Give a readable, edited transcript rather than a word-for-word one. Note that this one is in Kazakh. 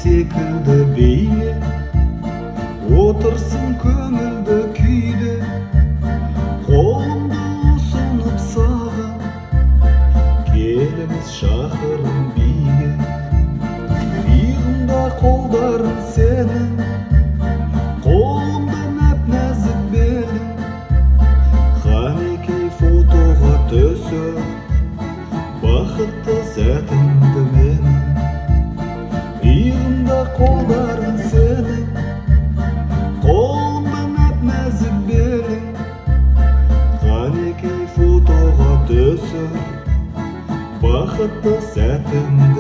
секілді бейне, отырсын көңілді күйде. Қолымды ұсынып саған, келіңіз шақырым биге. Иығымда қолдарың сенің, қолымда нәп-нәзік белің. Қанекей фотоға түсіп, бақытты сәтіңді менің. Иығымда қолдарың сенің, қолымда нәп-нәзік белің. Қанекей фотоға түсіп, бақытты сәтіңді